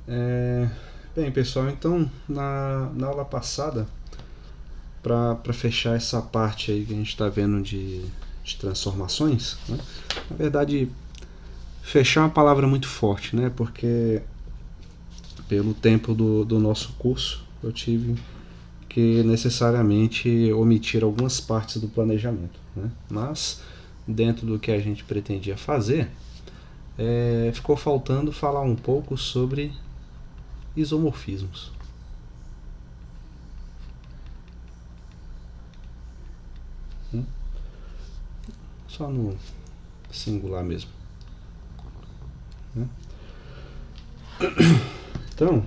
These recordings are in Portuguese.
É, Bem, pessoal, então na aula passada, para fechar essa parte aí que a gente está vendo de transformações, né? Na verdade, fechar é uma palavra muito forte, né? Porque pelo tempo do nosso curso, eu tive que necessariamente omitir algumas partes do planejamento, né? Mas, dentro do que a gente pretendia fazer, ficou faltando falar um pouco sobre isomorfismos. Só no singular mesmo. Né? Então,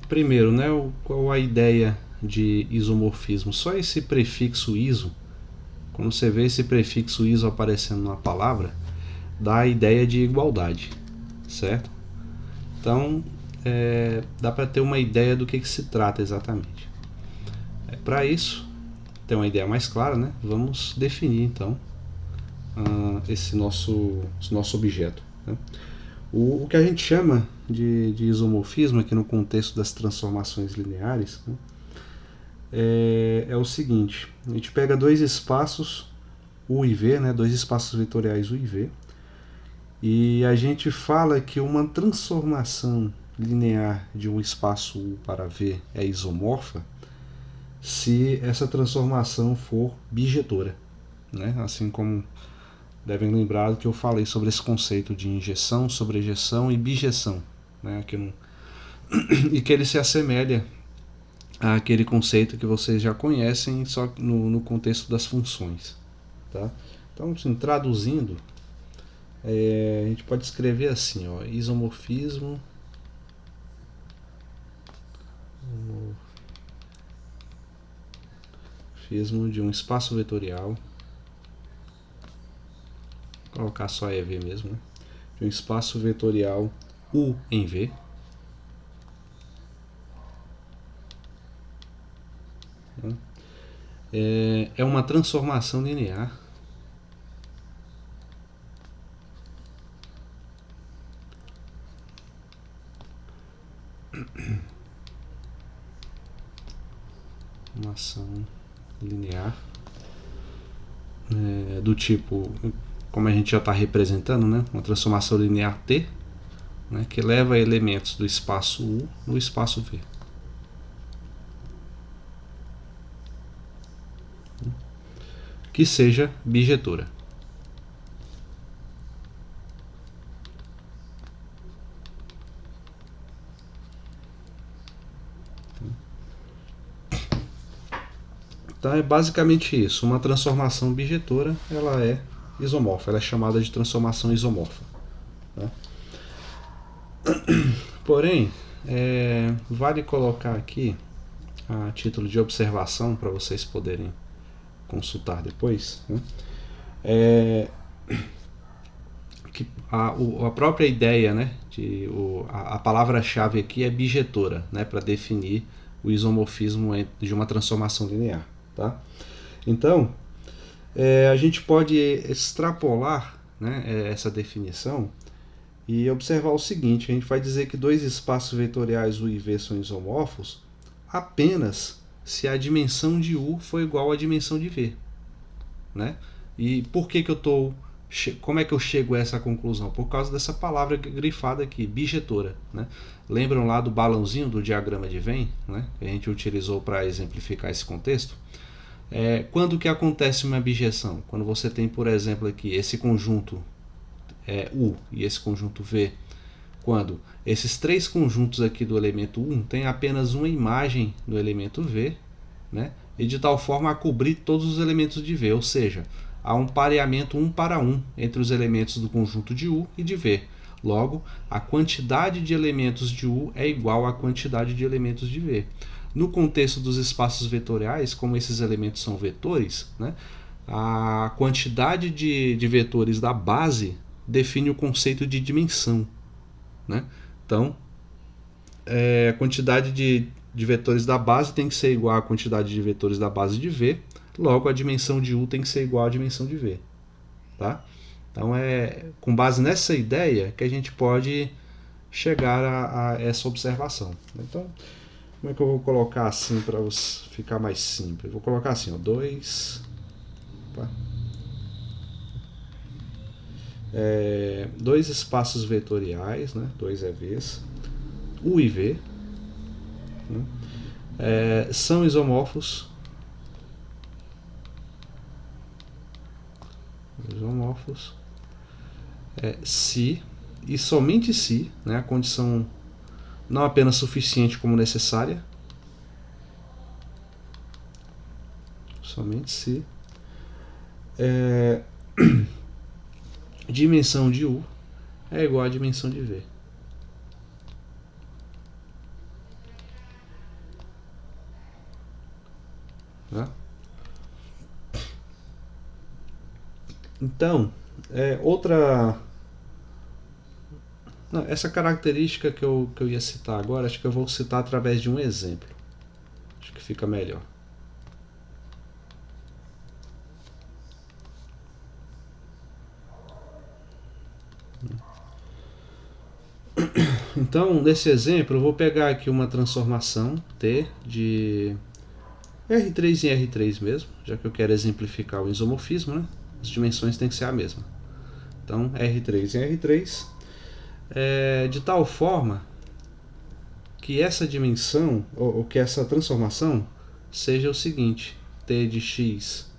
primeiro, né, qual a ideia de isomorfismo? Só esse prefixo iso, quando você vê esse prefixo iso aparecendo na palavra, dá a ideia de igualdade, certo? Então, dá para ter uma ideia do que se trata exatamente. Para isso, ter uma ideia mais clara, né, vamos definir então esse nosso objeto. Né? O que a gente chama de isomorfismo aqui no contexto das transformações lineares, né, é o seguinte: a gente pega dois espaços U e V, né, dois espaços vetoriais U e V, e a gente fala que uma transformação linear de um espaço U para V é isomorfa se essa transformação for bijetora, né? Assim como devem lembrar que eu falei sobre esse conceito de injeção, sobrejeção e bijeção, né? E que ele se assemelha àquele conceito que vocês já conhecem, só no contexto das funções. Tá? Então, assim, traduzindo, a gente pode escrever assim, ó, isomorfismo de um espaço vetorial, vou colocar só EV mesmo, né? De um espaço vetorial U em V, né? É uma transformação linear linear do tipo, como a gente já está representando, né? Uma transformação linear T, né? Que leva elementos do espaço U no espaço V. Que seja bijetora. Então é basicamente isso. Uma transformação bijetora, ela é isomorfa, ela é chamada de transformação isomorfa. Né? Porém, vale colocar aqui, a título de observação, para vocês poderem consultar depois, né? Que a própria ideia, né, a palavra-chave aqui é bijetora, né, para definir o isomorfismo de uma transformação linear. Tá? Então, a gente pode extrapolar, né, essa definição e observar o seguinte: a gente vai dizer que dois espaços vetoriais U e V são isomorfos apenas se a dimensão de U for igual à dimensão de V. Né? E por que eu estou... Como é que eu chego a essa conclusão? Por causa dessa palavra grifada aqui, bijetora. Né? Lembram lá do balãozinho do diagrama de Venn, né? Que a gente utilizou para exemplificar esse contexto? Quando que acontece uma bijeção? Quando você tem, por exemplo, aqui esse conjunto U e esse conjunto V. Quando esses três conjuntos aqui do elemento 1 têm apenas uma imagem do elemento V, né? E de tal forma a cobrir todos os elementos de V, ou seja, há um pareamento 1 para 1 entre os elementos do conjunto de U e de V. Logo, a quantidade de elementos de U é igual à quantidade de elementos de V. No contexto dos espaços vetoriais, como esses elementos são vetores, né, a quantidade de vetores da base define o conceito de dimensão. Né? Então, a quantidade de vetores da base tem que ser igual à quantidade de vetores da base de V, logo a dimensão de U tem que ser igual à dimensão de V. Tá? Então, com base nessa ideia que a gente pode chegar a essa observação. Então, como é que eu vou colocar assim para ficar mais simples? Vou colocar assim, ó, 2... dois espaços vetoriais, né, 2 EVs, U e V, né, são isomorfos, se e somente se, né, a condição não apenas suficiente como necessária, somente se dimensão de U é igual à dimensão de V. Tá? Então, outra... Não, essa característica que eu ia citar agora, acho que eu vou citar através de um exemplo. Acho que fica melhor. Então, nesse exemplo, eu vou pegar aqui uma transformação T de R3 em R3 mesmo, já que eu quero exemplificar o isomorfismo, né? As dimensões têm que ser a mesma. Então, R3 em R3, de tal forma que essa dimensão, ou que essa transformação, seja o seguinte: T de x,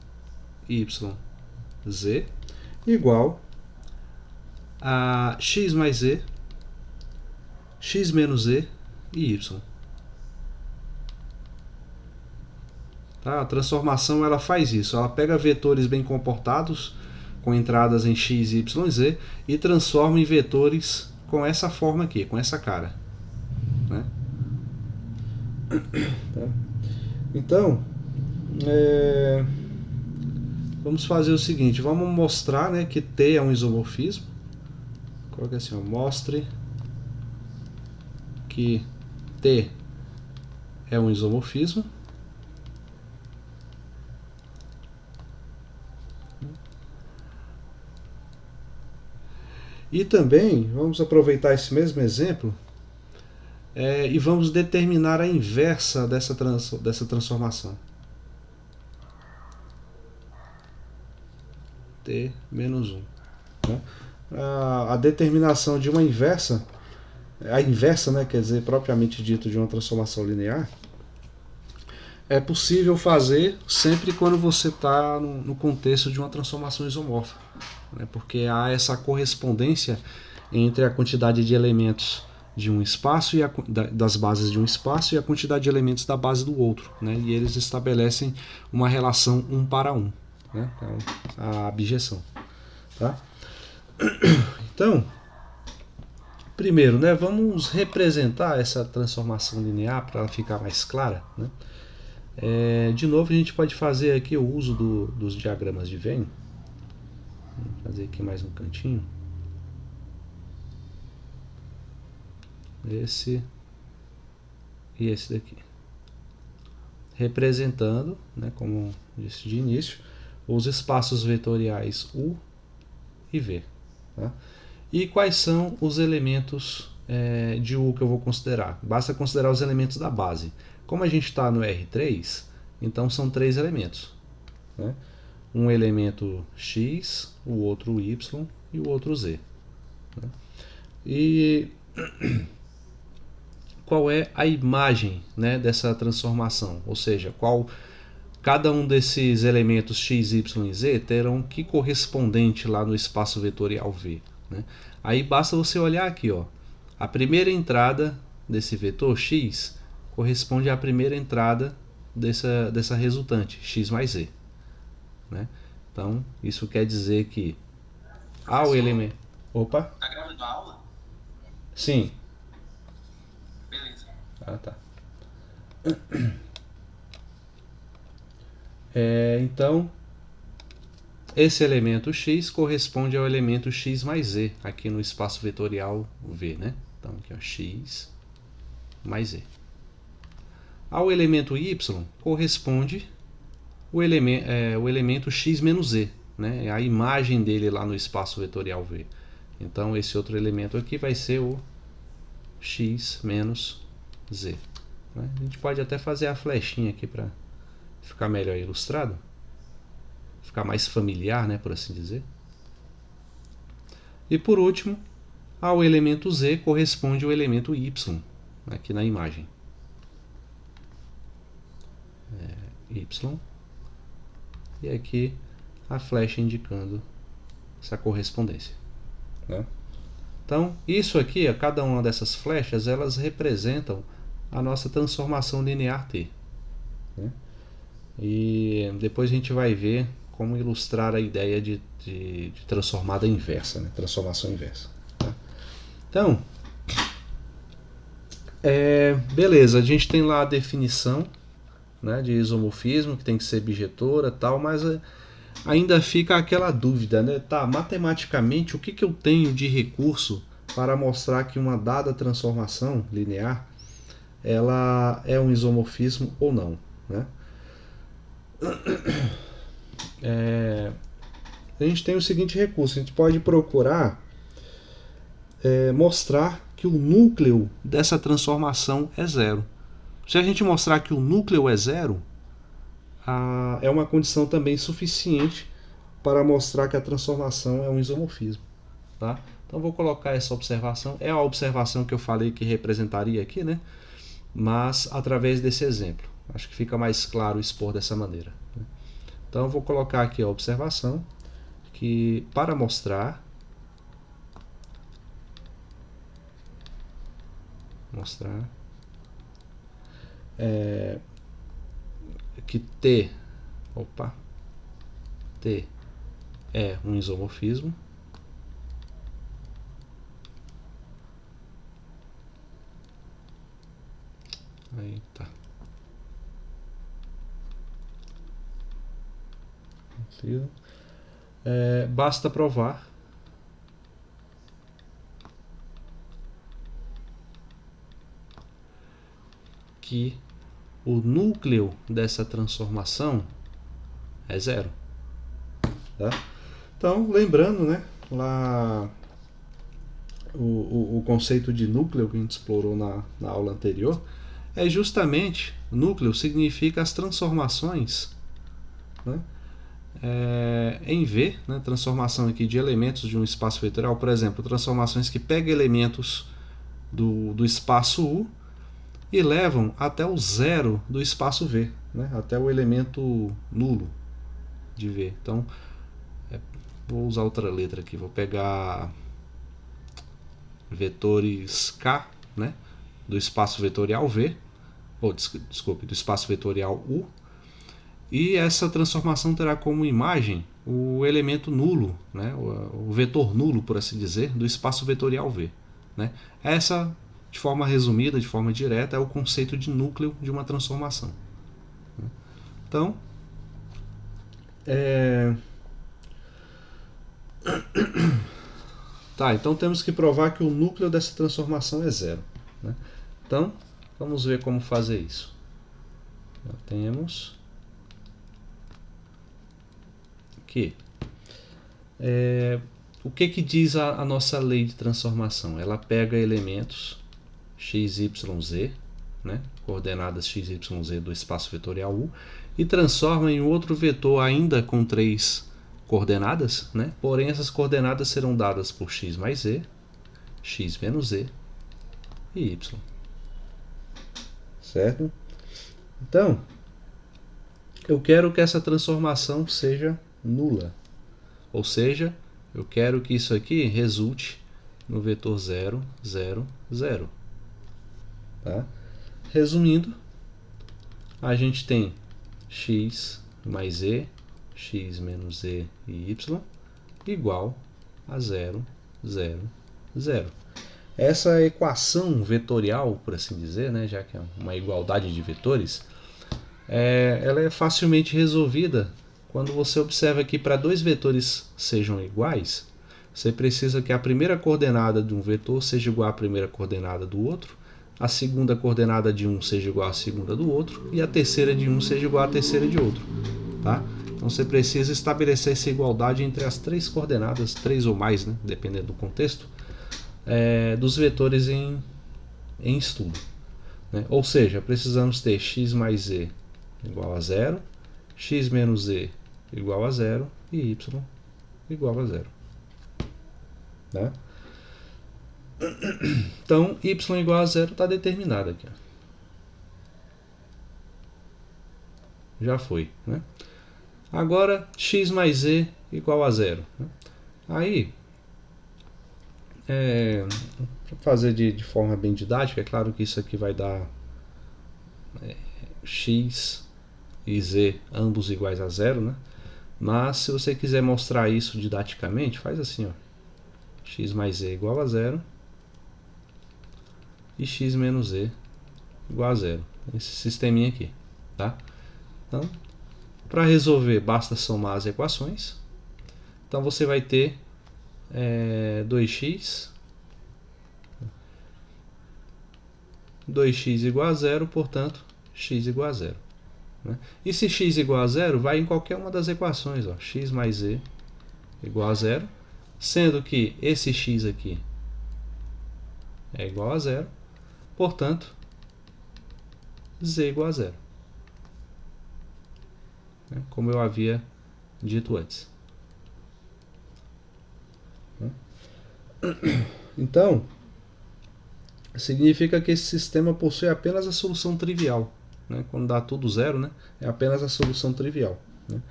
y, z, igual a x mais z, x menos z e y. Tá? A transformação ela faz isso, ela pega vetores bem comportados, com entradas em x, y e z, e transforma em vetores com essa forma aqui, com essa cara. Né? Tá? Então, vamos fazer o seguinte, vamos mostrar, né, que T é um isomorfismo. Coloca assim, ó, mostre que T é um isomorfismo. E também vamos aproveitar esse mesmo exemplo e vamos determinar a inversa dessa transformação. T menos 1. Né? A determinação de uma inversa, a inversa, né, quer dizer, propriamente dito, de uma transformação linear, é possível fazer sempre quando você está no contexto de uma transformação isomorfa, né, porque há essa correspondência entre a quantidade de elementos de um espaço e das bases de um espaço e a quantidade de elementos da base do outro, né, e eles estabelecem uma relação 1 para 1, né, a abjeção. Tá? Então, primeiro, né, vamos representar essa transformação linear para ela ficar mais clara. Né? De novo, a gente pode fazer aqui o uso dos diagramas de Venn. Vou fazer aqui mais um cantinho. Esse e esse daqui. Representando, né, como disse de início, os espaços vetoriais U e V. Tá? E quais são os elementos de U que eu vou considerar? Basta considerar os elementos da base. Como a gente está no R3, então são 3 elementos. Né? Um elemento X, o outro Y e o outro Z. Né? E qual é a imagem, né, dessa transformação? Ou seja, cada um desses elementos X, Y e Z terão que correspondente lá no espaço vetorial V. Né? Aí basta você olhar aqui, ó, a primeira entrada desse vetor X corresponde à primeira entrada dessa resultante, X mais Z. Né? Então, isso quer dizer que ao elemento... Opa! Tá gravando a aula? Sim. Beleza. Ah, tá. Então, esse elemento X corresponde ao elemento X mais Z, aqui no espaço vetorial V, né? Então, aqui, ó, X mais Z. Ao elemento Y corresponde o elemento X menos Z, né? É a imagem dele lá no espaço vetorial V. Então, esse outro elemento aqui vai ser o x menos z. Né? A gente pode até fazer a flechinha aqui para ficar melhor ilustrado, ficar mais familiar, né, por assim dizer. E por último, ao elemento z corresponde o elemento y aqui na imagem. Y. E aqui a flecha indicando essa correspondência. Né? Então, isso aqui, cada uma dessas flechas, elas representam a nossa transformação linear T. Né? E depois a gente vai ver como ilustrar a ideia de transformada inversa, né? Transformação inversa. Tá? Então, beleza, a gente tem lá a definição, né, de isomorfismo, que tem que ser bijetora, tal, mas ainda fica aquela dúvida, né? Tá, matematicamente, o que eu tenho de recurso para mostrar que uma dada transformação linear ela é um isomorfismo ou não, né? A gente tem o seguinte recurso: a gente pode procurar mostrar que o núcleo dessa transformação é zero. Se a gente mostrar que o núcleo é zero, é uma condição também suficiente para mostrar que a transformação é um isomorfismo. Tá? Então vou colocar essa observação. É a observação que eu falei que representaria aqui, né? Mas através desse exemplo. Acho que fica mais claro expor dessa maneira. Então eu vou colocar aqui a observação que para mostrar que T é um isomorfismo, aí tá, basta provar que o núcleo dessa transformação é zero. Tá? Então, lembrando, né, lá o conceito de núcleo que a gente explorou na aula anterior, é justamente, núcleo significa as transformações, né, em V, né, transformação aqui de elementos de um espaço vetorial, por exemplo, transformações que pegam elementos do espaço U e levam até o zero do espaço V, né, até o elemento nulo de V. Então, vou usar outra letra aqui, vou pegar vetores K, né, do espaço vetorial V, desculpe, do espaço vetorial U, e essa transformação terá como imagem o elemento nulo, né, o vetor nulo, por assim dizer, do espaço vetorial V. Né. Essa, de forma resumida, de forma direta, é o conceito de núcleo de uma transformação. Então, então temos que provar que o núcleo dessa transformação é zero. Né? Então, vamos ver como fazer isso. Temos que o que diz a nossa lei de transformação? Ela pega elementos x, y, z, né, coordenadas x, y, z do espaço vetorial U, e transforma em outro vetor ainda com 3 coordenadas, né, porém essas coordenadas serão dadas por x mais z, x menos z e y. Certo? Então, eu quero que essa transformação seja nula, ou seja, eu quero que isso aqui resulte no vetor 0, 0, 0. Tá? Resumindo, a gente tem x mais z, x menos z e y igual a 0, 0, 0. Essa equação vetorial, por assim dizer, né, já que é uma igualdade de vetores, ela é facilmente resolvida quando você observa que para dois vetores sejam iguais, você precisa que a primeira coordenada de um vetor seja igual à primeira coordenada do outro, a segunda coordenada de um seja igual à segunda do outro e a terceira de um seja igual à terceira de outro. Tá? Então você precisa estabelecer essa igualdade entre as três coordenadas, três ou mais, né, dependendo do contexto, dos vetores em em estudo, né? Ou seja, precisamos ter x mais z igual a zero, x menos z igual a zero e y igual a zero. Né? Então, y igual a zero está determinado aqui. Já foi. Né? Agora, x mais z igual a zero. Né? Aí, para fazer de forma bem didática, é claro que isso aqui vai dar x e z ambos iguais a zero, né? Mas se você quiser mostrar isso didaticamente, faz assim, ó. X mais z igual a zero e x menos z igual a zero. Esse sisteminha aqui, tá? Então, para resolver, basta somar as equações. Então, você vai ter 2x igual a zero, portanto, x igual a zero. Né? E se x igual a zero, vai em qualquer uma das equações. Ó, x mais z igual a zero, sendo que esse x aqui é igual a zero, portanto, z igual a zero. Né? Como eu havia dito antes. Então, significa que esse sistema possui apenas a solução trivial. Né? Quando dá tudo zero, né? É apenas a solução trivial. Né?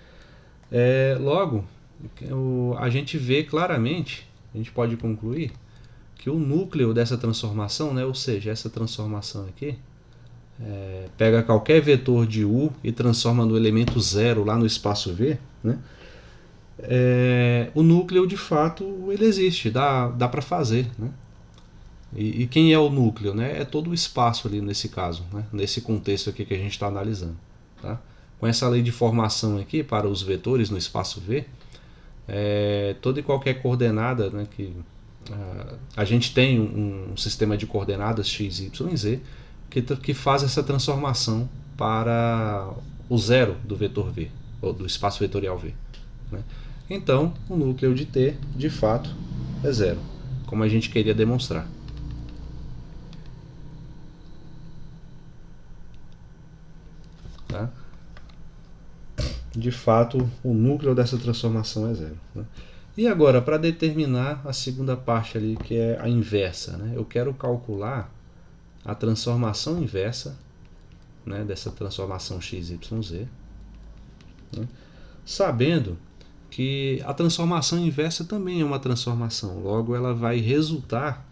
Logo, a gente vê claramente, a gente pode concluir, que o núcleo dessa transformação, né? Ou seja, essa transformação aqui, pega qualquer vetor de U e transforma no elemento zero lá no espaço V, né? O núcleo de fato ele existe, dá para fazer, né? E quem é o núcleo? Né? É todo o espaço ali nesse caso, né? Nesse contexto aqui que a gente está analisando. Tá? Com essa lei de formação aqui para os vetores no espaço V, toda e qualquer coordenada, né, a gente tem um sistema de coordenadas x, y e z que faz essa transformação para o zero do vetor V, ou do espaço vetorial V. Né? Então, o núcleo de T, de fato, é zero, como a gente queria demonstrar. Tá? De fato, o núcleo dessa transformação é zero. Né? E agora, para determinar a segunda parte ali, que é a inversa, né? Eu quero calcular a transformação inversa, né, dessa transformação x, y, z, né? Sabendo que a transformação inversa também é uma transformação, logo ela vai resultar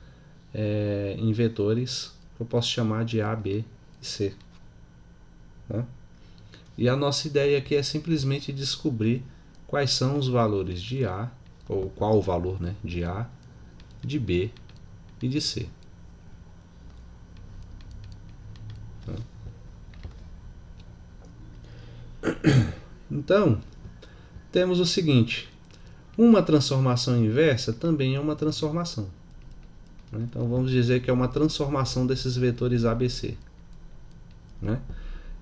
em vetores que eu posso chamar de A, B e C. Né? E a nossa ideia aqui é simplesmente descobrir quais são os valores de A, ou qual o valor, né, de A, de B e de C. Então, temos o seguinte: uma transformação inversa também é uma transformação. Então, vamos dizer que é uma transformação desses vetores ABC. Né?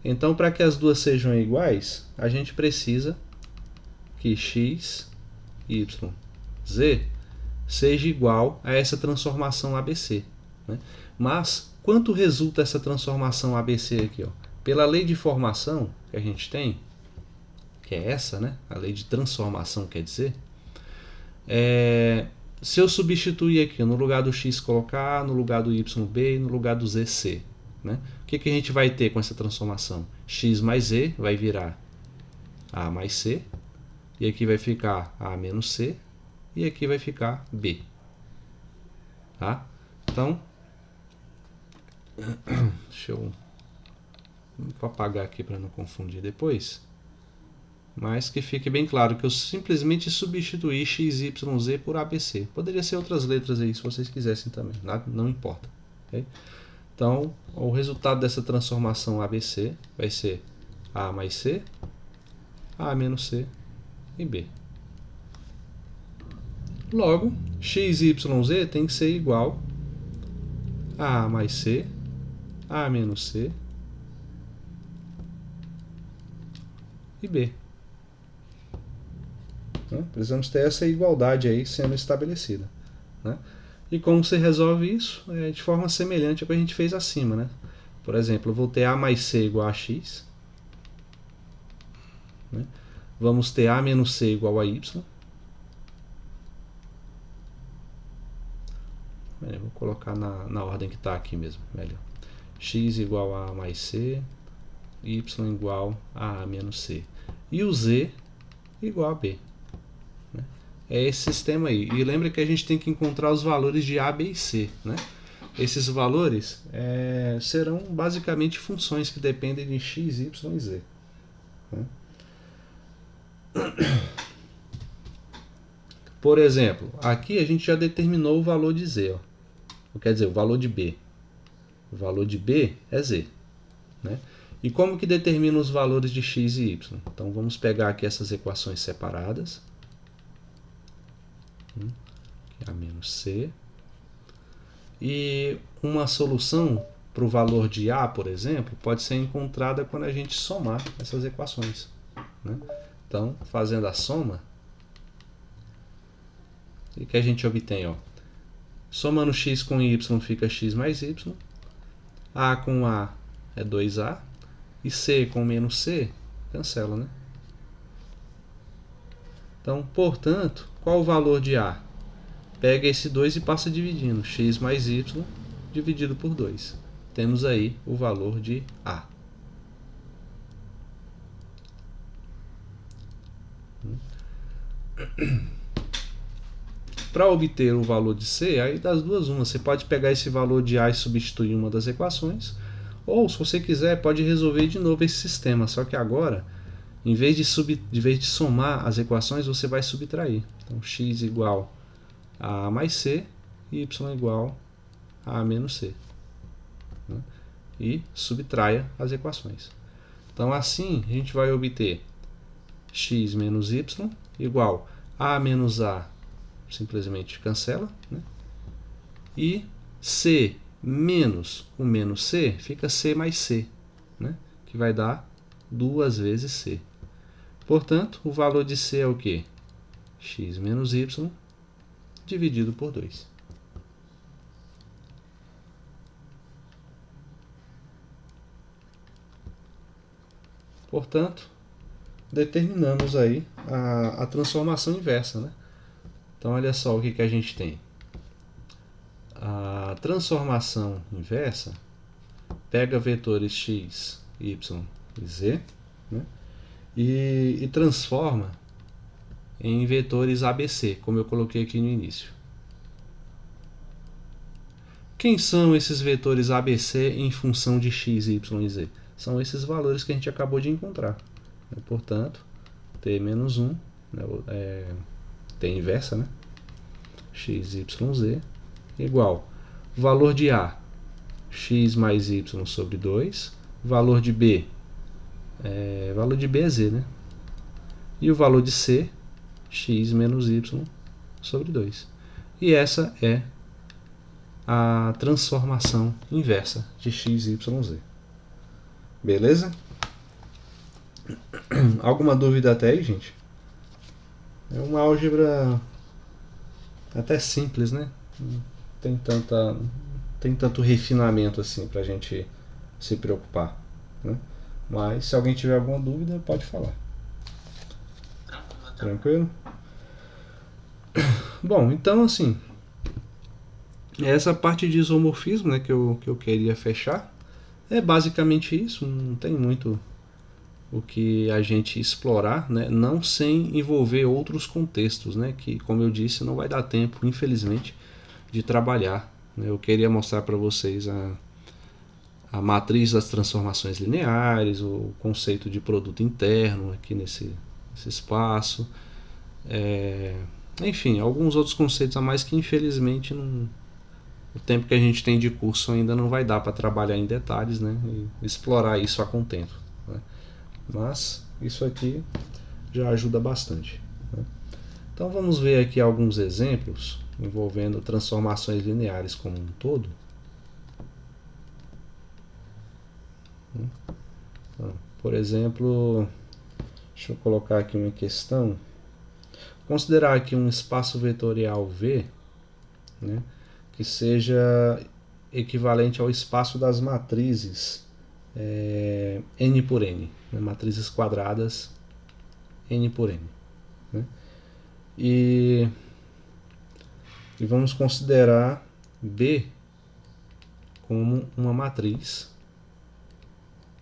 Então, para que as duas sejam iguais, a gente precisa que x, y, z seja igual a essa transformação ABC. Né? Mas, quanto resulta essa transformação ABC aqui? Ó? Pela lei de formação que a gente tem, que é essa, né? A lei de transformação, quer dizer, se eu substituir aqui no lugar do x colocar A, no lugar do y B e no lugar do z C, né? O que a gente vai ter com essa transformação? X mais z vai virar A mais C, e aqui vai ficar A menos C, e aqui vai ficar B. Tá? Então, deixa eu apagar aqui para não confundir depois. Mas que fique bem claro que eu simplesmente substituí x, y, z por ABC. Poderia ser outras letras aí, se vocês quisessem também, não importa. Okay? Então, o resultado dessa transformação ABC vai ser A mais C, A menos C e B. Logo, x, y, z tem que ser igual a mais C, A menos C e B. Né? Precisamos ter essa igualdade aí sendo estabelecida. Né? E como você resolve isso? De forma semelhante ao que a gente fez acima, né? Por exemplo, eu vou ter A mais C igual a X. Né? Vamos ter A menos C igual a Y. Vou colocar na ordem que está aqui mesmo, melhor. X igual a A mais C, Y igual a A menos C. E o Z igual a B. Né? É esse sistema aí. E lembra que a gente tem que encontrar os valores de A, B e C. Né? Esses valores serão basicamente funções que dependem de X, Y e Z. Né? Por exemplo, aqui a gente já determinou o valor de Z. Ó. Quer dizer, o valor de B. O valor de B é Z. Né? E como que determina os valores de X e Y? Então vamos pegar aqui essas equações separadas. A menos C. E uma solução para o valor de A, por exemplo, pode ser encontrada quando a gente somar essas equações. Né? Então, fazendo a soma, o que a gente obtém? Ó? Somando x com y fica x mais y, A com A é 2A, e C com menos C cancela, né? Então, portanto, qual o valor de A? Pega esse 2 e passa dividindo, x mais y dividido por 2. Temos aí o valor de A. Para obter o valor de C, aí das duas uma, você pode pegar esse valor de A e substituir uma das equações, ou se você quiser pode resolver de novo esse sistema, só que agora, em vez de somar as equações, você vai subtrair. Então x igual a A mais C e y igual a A menos C. Né? E subtraia as equações. Então assim a gente vai obter x menos y igual a menos A, simplesmente cancela, né? E C menos o menos C fica C mais C, né? Que vai dar 2 vezes C. Portanto, o valor de C é o quê? X menos y dividido por 2. Portanto, determinamos aí a transformação inversa, né? Então, olha só o que a gente tem. A transformação inversa pega vetores x, y e z, né? E transforma em vetores ABC, como eu coloquei aqui no início. Quem são esses vetores ABC em função de x, y e z? São esses valores que a gente acabou de encontrar. Portanto, t menos 1, t inversa, né? X, y, z, igual valor de A, x mais y sobre 2, valor de B é z, né? E o valor de C, x menos y sobre 2. E essa é a transformação inversa de x, y, z. Beleza? Alguma dúvida até aí, gente? É uma álgebra até simples, né? Não tem tanto refinamento assim pra gente se preocupar, né? Mas se alguém tiver alguma dúvida, pode falar. Tranquilo? Bom, então assim, essa parte de isomorfismo, né, que eu queria fechar, é basicamente isso. Não tem muito o que a gente explorar, né, não sem envolver outros contextos, né, que, como eu disse, não vai dar tempo, infelizmente, de trabalhar. Eu queria mostrar para vocês a matriz das transformações lineares, o conceito de produto interno aqui nesse espaço, enfim, alguns outros conceitos a mais que infelizmente o tempo que a gente tem de curso ainda não vai dar para trabalhar em detalhes, né, e explorar isso a contento, né? Mas isso aqui já ajuda bastante, né? Então vamos ver aqui alguns exemplos envolvendo transformações lineares como um todo. Por exemplo, deixa eu colocar aqui uma questão. Considerar aqui um espaço vetorial V, né, que seja equivalente ao espaço das matrizes n por n, né? Matrizes quadradas n por n. Né? E vamos considerar B como uma matriz,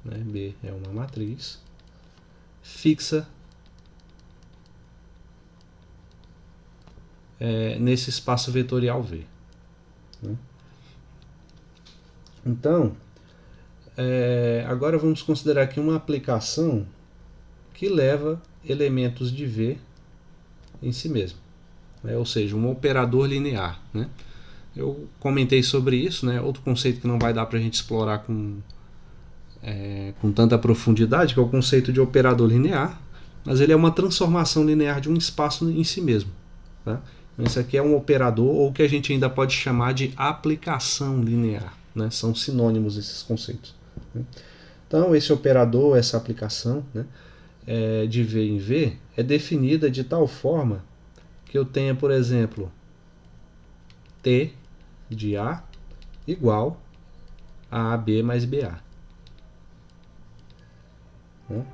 né? B é uma matriz fixa nesse espaço vetorial V. Né? Então, agora vamos considerar aqui uma aplicação que leva elementos de V em si mesmo, né? Ou seja, um operador linear. Né? Eu comentei sobre isso, né? Outro conceito que não vai dar para a gente explorar com tanta profundidade, que é o conceito de operador linear, mas ele é uma transformação linear de um espaço em si mesmo. Tá? Então, esse aqui é um operador, ou que a gente ainda pode chamar de aplicação linear. Né? São sinônimos esses conceitos. Né? Então, esse operador, essa aplicação, né, de V em V, é definida de tal forma que eu tenha, por exemplo, T de A igual a AB mais BA. Né?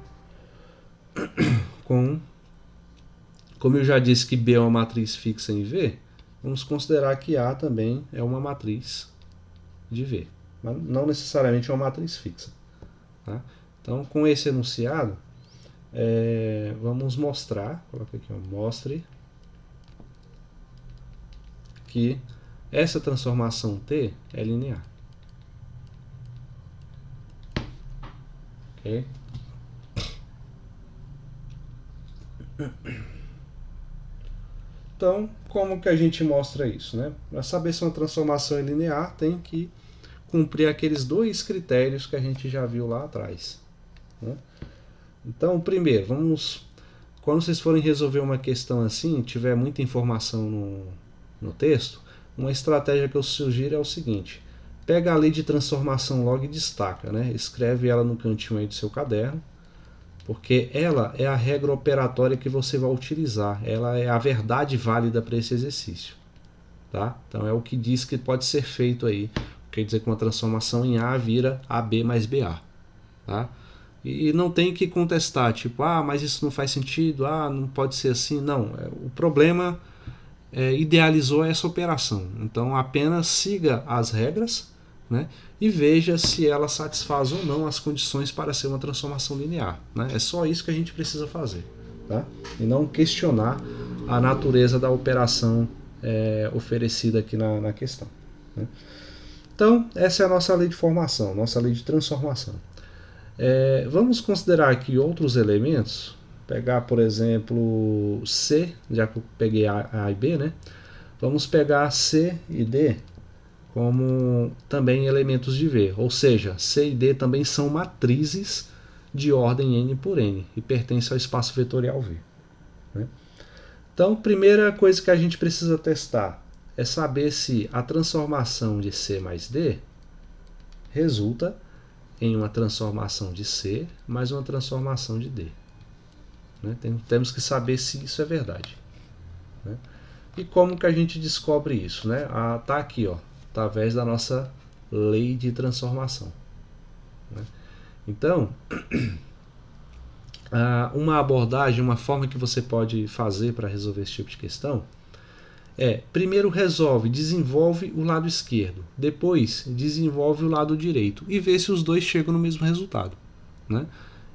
Como eu já disse que B é uma matriz fixa em V, vamos considerar que A também é uma matriz de V, mas não necessariamente é uma matriz fixa. Tá? Então, com esse enunciado, vamos mostrar, coloca aqui, mostre que essa transformação T é linear. Ok? Então, como que a gente mostra isso? Né? Para saber se uma transformação é linear, tem que cumprir aqueles dois critérios que a gente já viu lá atrás. Né? Então, primeiro, quando vocês forem resolver uma questão assim, tiver muita informação no texto, uma estratégia que eu sugiro é o seguinte: pega a lei de transformação logo e destaca, né? Escreve ela no cantinho aí do seu caderno, porque ela é a regra operatória que você vai utilizar, ela é a verdade válida para esse exercício. Tá? Então é o que diz que pode ser feito aí, quer dizer que uma transformação em A vira AB mais BA. Tá? E não tem que contestar, tipo, mas isso não faz sentido, não pode ser assim. Não, o problema idealizou essa operação, então apenas siga as regras, né, e veja se ela satisfaz ou não as condições para ser uma transformação linear. Né? É só isso que a gente precisa fazer. Tá? E não questionar a natureza da operação oferecida aqui na questão. Né? Então, essa é a nossa lei de formação, nossa lei de transformação. Vamos considerar aqui outros elementos. Pegar, por exemplo, C, já que eu peguei A e B, né? Vamos pegar C e D como também elementos de V, ou seja, C e D também são matrizes de ordem n por n e pertencem ao espaço vetorial V. Né? Então, primeira coisa que a gente precisa testar é saber se a transformação de C mais D resulta em uma transformação de C mais uma transformação de D. Né? Temos que saber se isso é verdade. Né? E como que a gente descobre isso? Né? Tá aqui, ó, através da nossa lei de transformação. Né? Então, uma abordagem, uma forma que você pode fazer para resolver esse tipo de questão primeiro desenvolve o lado esquerdo, depois desenvolve o lado direito e vê se os dois chegam no mesmo resultado. Né?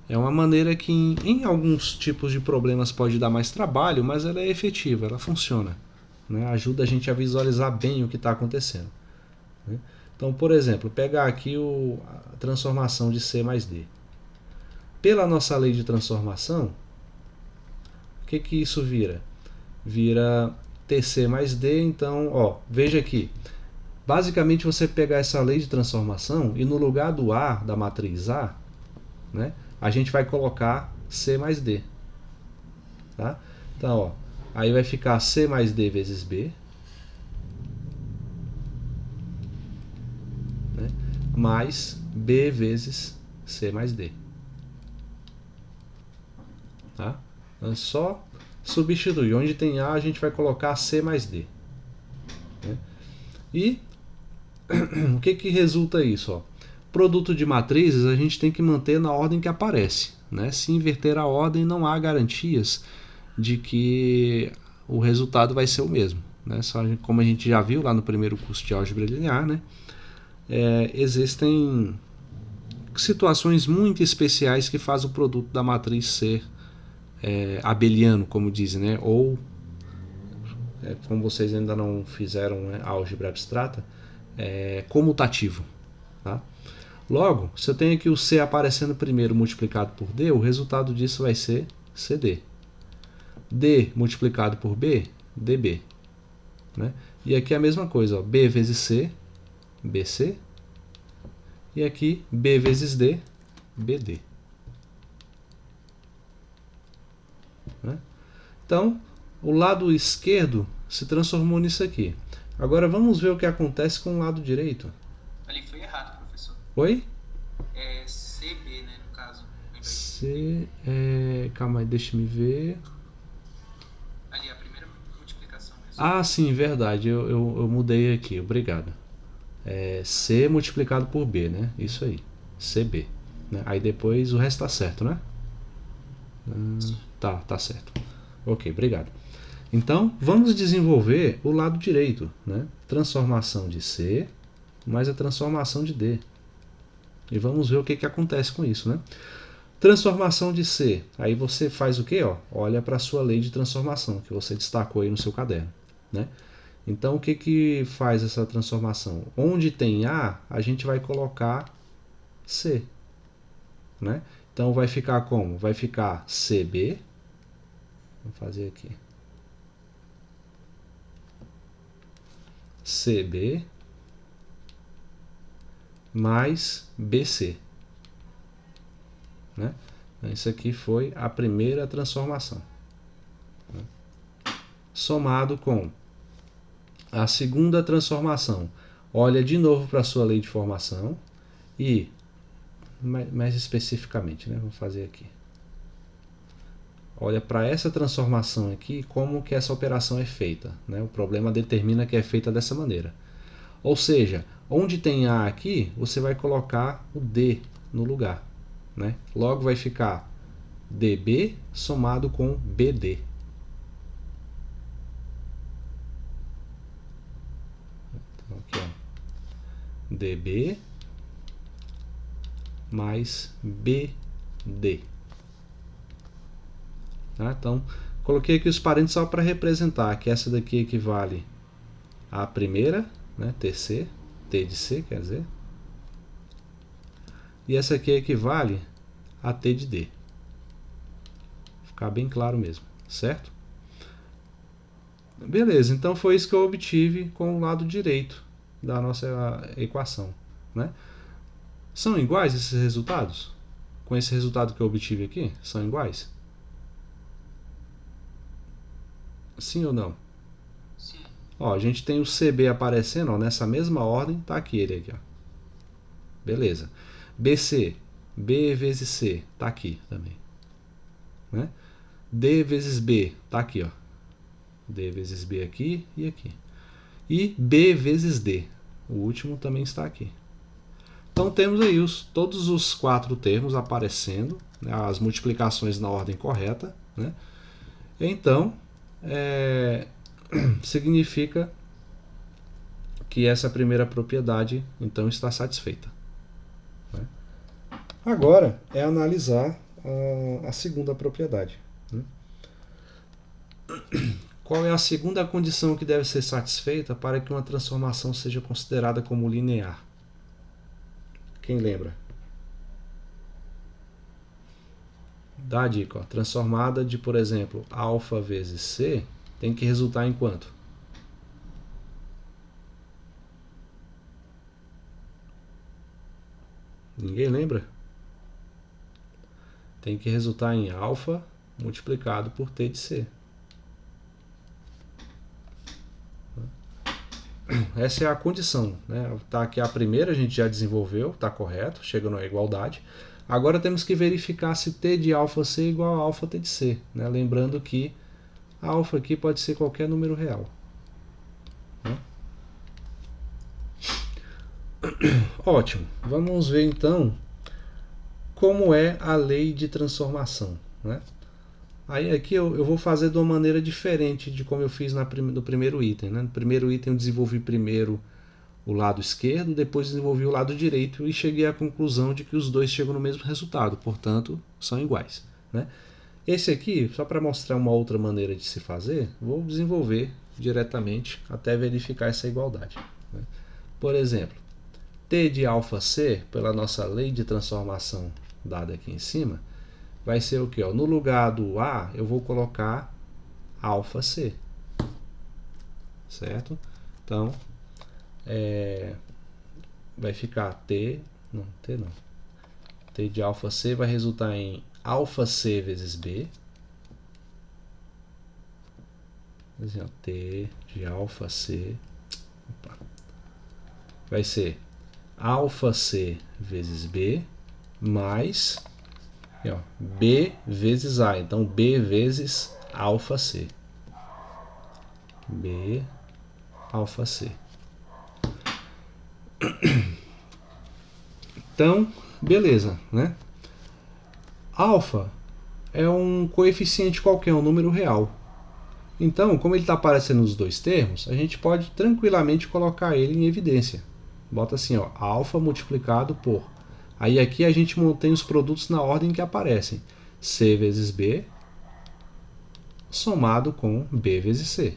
É uma maneira que em alguns tipos de problemas pode dar mais trabalho, mas ela é efetiva, ela funciona. Né? Ajuda a gente a visualizar bem o que está acontecendo. Né? Então, por exemplo, pegar aqui a transformação de C mais D. Pela nossa lei de transformação, o que isso vira? Vira TC mais D, então, veja aqui. Basicamente, você pegar essa lei de transformação e no lugar do A, da matriz A, né, a gente vai colocar C mais D. Tá? Então, aí vai ficar C mais D vezes B, né, mais B vezes C mais D. Tá? Então, é só substituir. Onde tem A, a gente vai colocar C mais D. Né? E o que resulta isso? Ó? Produto de matrizes a gente tem que manter na ordem que aparece. Né? Se inverter a ordem, não há garantias de que o resultado vai ser o mesmo. Né? Só como a gente já viu lá no primeiro curso de álgebra linear, né? Existem situações muito especiais que fazem o produto da matriz ser abeliano, como dizem, né? Ou, como vocês ainda não fizeram, né, álgebra abstrata, comutativo. Tá? Logo, se eu tenho aqui o C aparecendo primeiro multiplicado por D, o resultado disso vai ser CD. D multiplicado por B, DB. Né? E aqui a mesma coisa, ó, B vezes C, BC. E aqui B vezes D, BD. Né? Então, o lado esquerdo se transformou nisso aqui. Agora vamos ver o que acontece com o lado direito. Ali foi errado, professor. Oi? É CB, né, no caso. Calma aí, deixa me ver. Ali, a primeira multiplicação mesmo. Ah, sim, verdade. Eu mudei aqui, obrigado. C multiplicado por B, né? Isso aí. CB. Né? Aí depois o resto tá certo, né? Tá certo. Ok, obrigado. Então, vamos desenvolver o lado direito, né? Transformação de C mais a transformação de D. E vamos ver o que acontece com isso, né? Transformação de C. Aí você faz o quê? Ó? Olha para a sua lei de transformação, que você destacou aí no seu caderno, né? Então, o que faz essa transformação? Onde tem A, a gente vai colocar C. Né? Então, vai ficar como? Vai ficar CB. Vou fazer aqui. CB mais BC. Né? Então, isso aqui foi a primeira transformação. Né? Somado com a segunda transformação. Olha de novo para a sua lei de formação e, mais especificamente, né? Vou fazer aqui. Olha para essa transformação aqui, como que essa operação é feita. Né? O problema determina que é feita dessa maneira. Ou seja, onde tem A aqui, você vai colocar o D no lugar. Né? Logo vai ficar DB somado com BD. Então, aqui, ó. DB mais BD. Tá? Então, coloquei aqui os parênteses só para representar que essa daqui equivale à primeira, né, TC, T de C, quer dizer. E essa aqui equivale a T de D. Ficar bem claro mesmo, certo? Beleza, então foi isso que eu obtive com o lado direito da nossa equação. Né? São iguais esses resultados? Com esse resultado que eu obtive aqui? São iguais? Sim ou não? Sim. Ó, a gente tem o CB aparecendo, ó, nessa mesma ordem, tá aqui ele aqui, ó. Beleza. BC, B vezes C, tá aqui também. Né? D vezes B, tá aqui, ó. D vezes B aqui e aqui. E B vezes D, o último também está aqui. Então temos aí todos os 4 termos aparecendo, né, as multiplicações na ordem correta. Né? Então, significa que essa primeira propriedade então está satisfeita. Né? Agora é analisar a segunda propriedade. Né? Qual é a segunda condição que deve ser satisfeita para que uma transformação seja considerada como linear? Quem lembra? Dá a dica. Ó. Transformada de, por exemplo, alfa vezes C tem que resultar em quanto? Ninguém lembra? Tem que resultar em alfa multiplicado por T de C. Essa é a condição. Né? Tá aqui a primeira, a gente já desenvolveu, está correto, chega na igualdade. Agora temos que verificar se T de alfa C é igual a alfa T de C. Né? Lembrando que a alfa aqui pode ser qualquer número real. Né? Ótimo. Vamos ver então como é a lei de transformação, né? Aí aqui eu vou fazer de uma maneira diferente de como eu fiz no primeiro item, né? No primeiro item eu desenvolvi primeiro o lado esquerdo, depois desenvolvi o lado direito e cheguei à conclusão de que os dois chegam no mesmo resultado, portanto são iguais, né? Esse aqui, só para mostrar uma outra maneira de se fazer, vou desenvolver diretamente até verificar essa igualdade, né? Por exemplo, T de alfa C, pela nossa lei de transformação dada aqui em cima, vai ser o que? No lugar do A, eu vou colocar alfa C, certo? Então, vai ficar T não, T de alfa C vai resultar em alfa C vezes B. Assim, T de alfa C vai ser alfa C vezes B mais B vezes A. Então, B vezes alfa C. B alfa C. Então, beleza, né? Alfa é um coeficiente qualquer, um número real. Então, como ele está aparecendo nos dois termos, a gente pode tranquilamente colocar ele em evidência. Bota assim, alfa multiplicado por... Aí aqui a gente mantém os produtos na ordem que aparecem. C vezes B somado com B vezes C.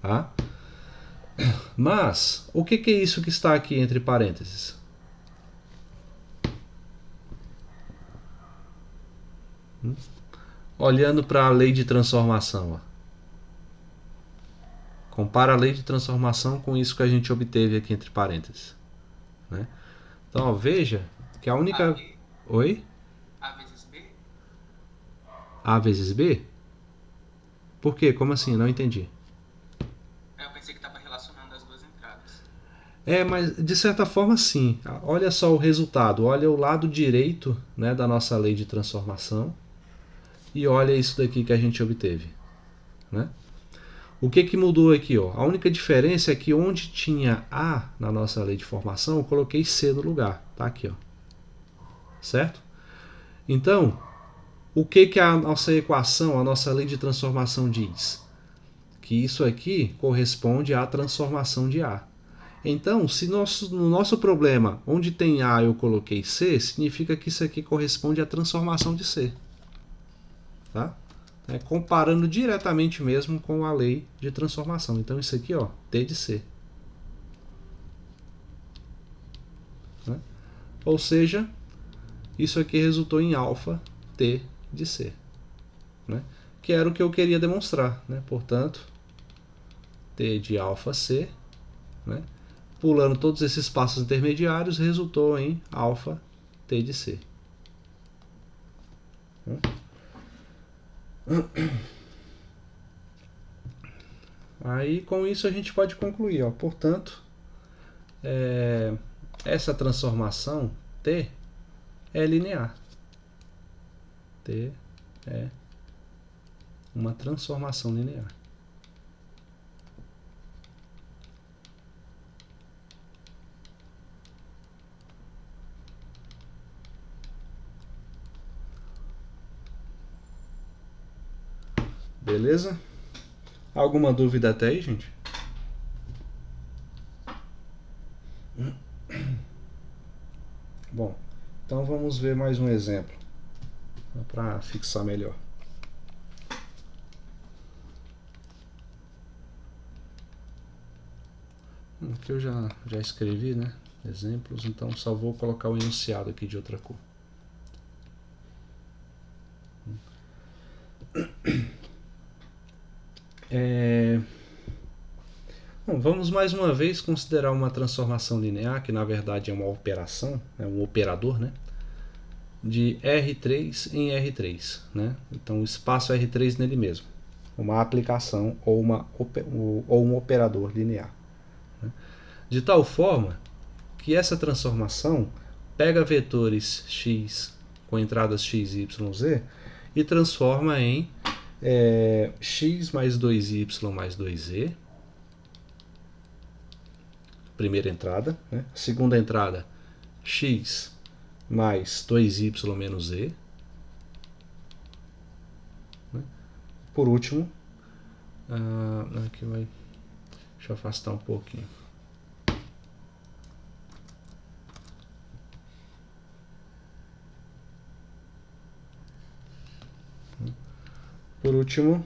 Tá? Mas, o que é isso que está aqui entre parênteses? Olhando para a lei de transformação. Compara a lei de transformação com isso que a gente obteve aqui entre parênteses, né? Então, veja que a única... Oi? A vezes B? A vezes B? Por quê? Como assim? Não entendi. Eu pensei que estava relacionando as duas entradas. Mas de certa forma sim. Olha só o resultado. Olha o lado direito, né, da nossa lei de transformação. E olha isso daqui que a gente obteve, né? O que mudou aqui? A única diferença é que onde tinha A na nossa lei de formação, eu coloquei C no lugar. Tá aqui, certo? Então, o que a nossa equação, a nossa lei de transformação diz? Que isso aqui corresponde à transformação de A. Então, se no nosso problema, onde tem A eu coloquei C, significa que isso aqui corresponde à transformação de C. Tá? Comparando diretamente mesmo com a lei de transformação. Então, isso aqui, T de C. Né? Ou seja, isso aqui resultou em alfa T de C. Né? Que era o que eu queria demonstrar. Né? Portanto, T de alfa C, né? Pulando todos esses passos intermediários, resultou em alfa T de C. Aí, com isso, a gente pode concluir. Portanto, essa transformação T é linear. T é uma transformação linear. Beleza? Alguma dúvida até aí, gente? Bom, então vamos ver mais um exemplo para fixar melhor. Aqui eu já escrevi, né? Exemplos, então só vou colocar o enunciado aqui de outra cor. Bom, vamos mais uma vez considerar uma transformação linear, que na verdade é uma operação, é um operador, né? De R3 em R3, né? Então o espaço R3 nele mesmo, uma aplicação ou um operador linear, né? De tal forma que essa transformação pega vetores x com entradas x, y, z e transforma em x mais 2y mais 2z primeira entrada, né? Segunda entrada, x mais 2y menos z. Né? Por último, aqui vai, deixa eu afastar um pouquinho. Por último,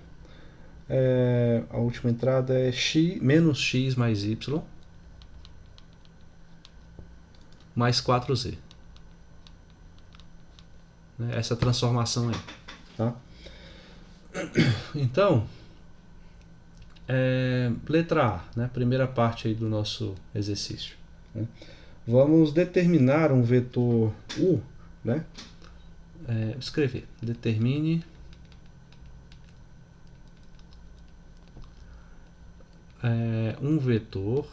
a última entrada é x menos x mais y mais 4z. Essa transformação aí. Tá? Então, letra A, né? Primeira parte aí do nosso exercício. Né? Vamos determinar um vetor u, né? Escrever, determine um vetor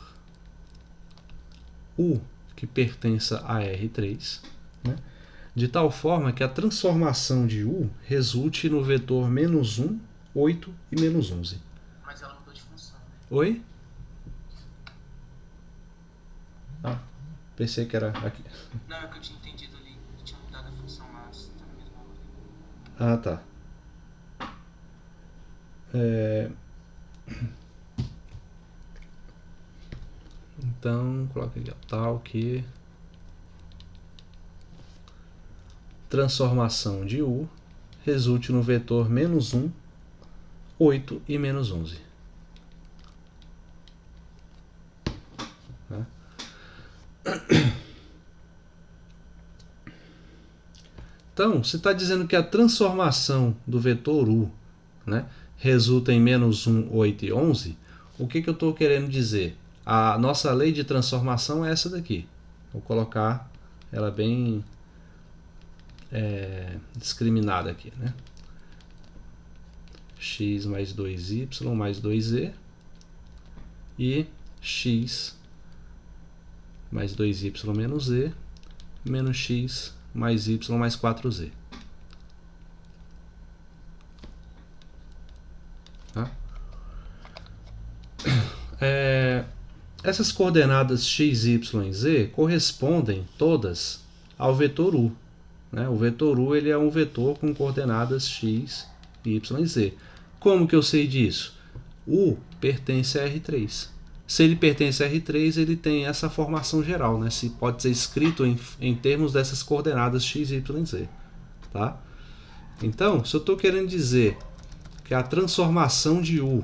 u que pertença a R3, né? De tal forma que a transformação de u resulte no vetor menos 1, 8 e menos 11. Mas ela mudou de função, né? Oi? Pensei que era aqui. Não, é o que eu tinha entendido ali. Eu tinha mudado a função, mas tá na mesma ordem. Tá. Então, coloca aqui, tal que transformação de u resulte no vetor menos 1, 8 e menos 11. Tá? Então, se está dizendo que a transformação do vetor u, né, resulta em menos 1, 8 e 11, o que eu estou querendo dizer? A nossa lei de transformação é essa daqui. Vou colocar ela bem discriminada aqui, né? X mais 2y mais 2z e x mais 2y menos z menos x mais y mais 4z. Tá? Essas coordenadas x, y e z correspondem todas ao vetor u. Né? O vetor u ele é um vetor com coordenadas x, y e z. Como que eu sei disso? U pertence a R3. Se ele pertence a R3, ele tem essa formação geral, né? Se pode ser escrito em termos dessas coordenadas x, y e z. Tá? Então, se eu estou querendo dizer que a transformação de u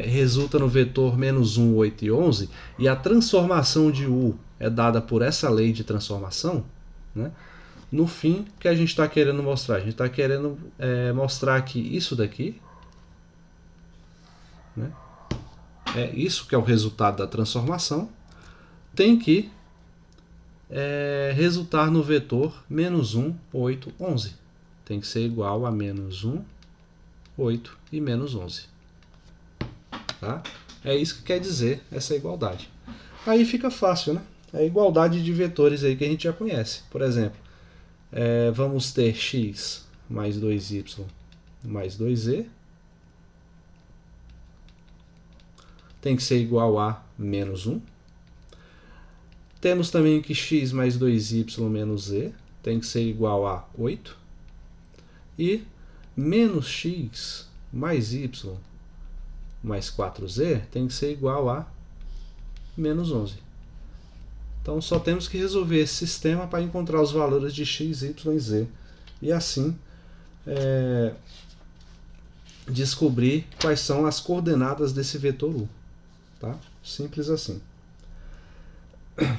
resulta no vetor menos 1, 8 e 11, e a transformação de u é dada por essa lei de transformação, né? No fim, o que a gente está querendo mostrar? A gente está querendo mostrar que isso daqui, né, isso que é o resultado da transformação, tem que resultar no vetor menos 1, 8, 11. Tem que ser igual a menos 1, 8 e menos 11. Tá? É isso que quer dizer essa igualdade. Aí fica fácil, né? É a igualdade de vetores aí que a gente já conhece. Por exemplo, vamos ter x mais 2y mais 2z. Tem que ser igual a menos 1. Temos também que x mais 2y menos z tem que ser igual a 8. E menos x mais y mais 4z tem que ser igual a menos 11. Então só temos que resolver esse sistema para encontrar os valores de x, y e z. E assim descobrir quais são as coordenadas desse vetor u. Tá? Simples assim.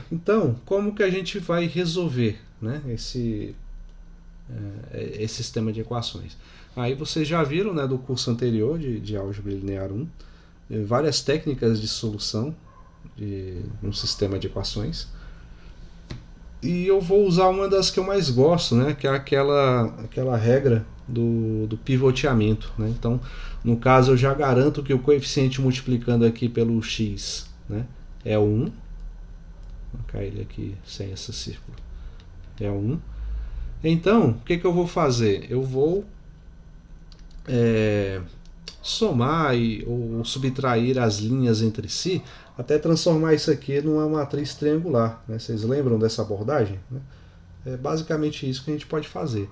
Então, como que a gente vai resolver, né, esse sistema de equações? Aí vocês já viram, né, do curso anterior de Álgebra Linear 1, várias técnicas de solução de um sistema de equações. E eu vou usar uma das que eu mais gosto, né, que é aquela regra do pivoteamento. Né? Então, no caso, eu já garanto que o coeficiente multiplicando aqui pelo x, né, é 1. Vou colocar ele aqui sem esse círculo. É 1. Então, o que eu vou fazer? Eu vou somar ou subtrair as linhas entre si, até transformar isso aqui numa matriz triangular, né? Vocês lembram dessa abordagem? Né? É basicamente isso que a gente pode fazer.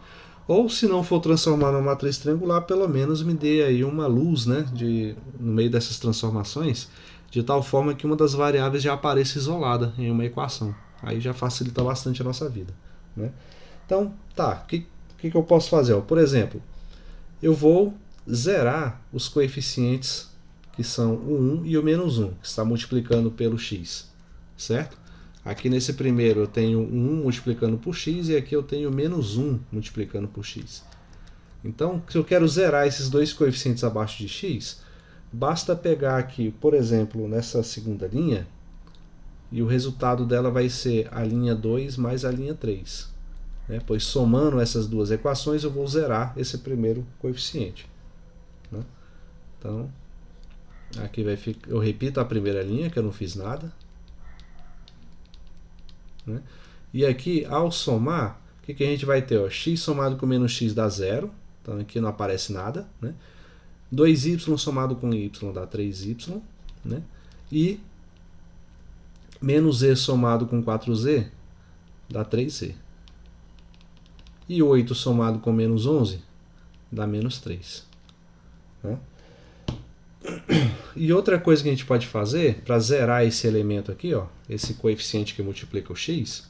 Ou se não for transformar numa matriz triangular, pelo menos me dê aí uma luz, né, no meio dessas transformações, de tal forma que uma das variáveis já apareça isolada em uma equação. Aí já facilita bastante a nossa vida. Né? Então, tá, o que eu posso fazer? Por exemplo, eu vou zerar os coeficientes que são o 1 e o menos 1, que está multiplicando pelo x, certo? Aqui nesse primeiro eu tenho 1 multiplicando por x e aqui eu tenho menos 1 multiplicando por x. Então, se eu quero zerar esses dois coeficientes abaixo de x, basta pegar aqui, por exemplo, nessa segunda linha, e o resultado dela vai ser a linha 2 mais a linha 3. Né? Pois somando essas duas equações eu vou zerar esse primeiro coeficiente. Né? Então, aqui vai ficar, eu repito a primeira linha, que eu não fiz nada. Né? E aqui, ao somar, o que a gente vai ter? Ó, x somado com menos x dá zero. Então aqui não aparece nada. Né? 2y somado com y dá 3y. Né? E menos z somado com 4z dá 3z. E 8 somado com menos 11 dá menos 3. Né? E outra coisa que a gente pode fazer para zerar esse elemento aqui, ó, esse coeficiente que multiplica o x,